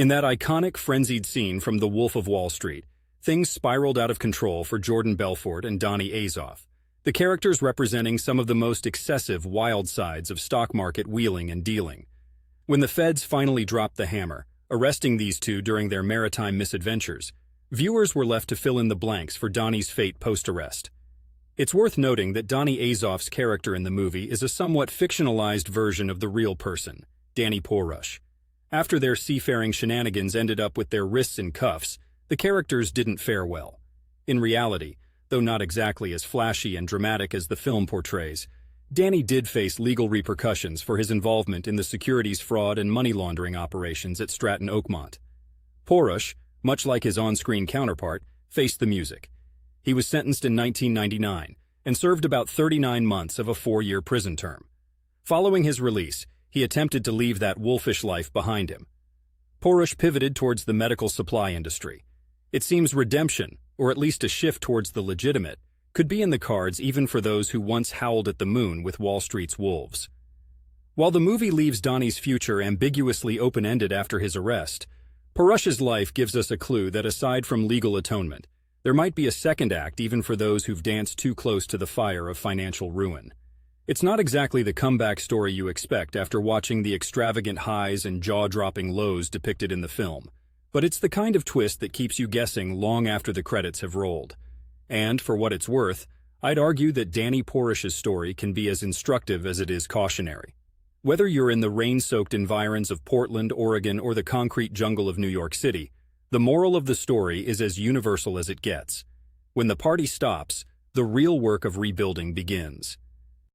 In that iconic, frenzied scene from The Wolf of Wall Street, things spiraled out of control for Jordan Belfort and Donnie Azoff, the characters representing some of the most excessive, wild sides of stock market wheeling and dealing. When the feds finally dropped the hammer, arresting these two during their maritime misadventures, viewers were left to fill in the blanks for Donnie's fate post-arrest. It's worth noting that Donnie Azoff's character in the movie is a somewhat fictionalized version of the real person, Danny Porush. After their seafaring shenanigans ended up with their wrists in cuffs, the characters didn't fare well. In reality, though not exactly as flashy and dramatic as the film portrays, Danny did face legal repercussions for his involvement in the securities fraud and money laundering operations at Stratton Oakmont. Porush, much like his on-screen counterpart, faced the music. He was sentenced in 1999 and served about 39 months of a 4-year prison term. Following his release, he attempted to leave that wolfish life behind him. Porush pivoted towards the medical supply industry. It seems redemption, or at least a shift towards the legitimate, could be in the cards even for those who once howled at the moon with Wall Street's wolves. While the movie leaves Donnie's future ambiguously open-ended after his arrest, Porush's life gives us a clue that aside from legal atonement, there might be a second act even for those who've danced too close to the fire of financial ruin. It's not exactly the comeback story you expect after watching the extravagant highs and jaw-dropping lows depicted in the film, but it's the kind of twist that keeps you guessing long after the credits have rolled. And, for what it's worth, I'd argue that Danny Porush's story can be as instructive as it is cautionary. Whether you're in the rain-soaked environs of Portland, Oregon, or the concrete jungle of New York City, the moral of the story is as universal as it gets. When the party stops, the real work of rebuilding begins.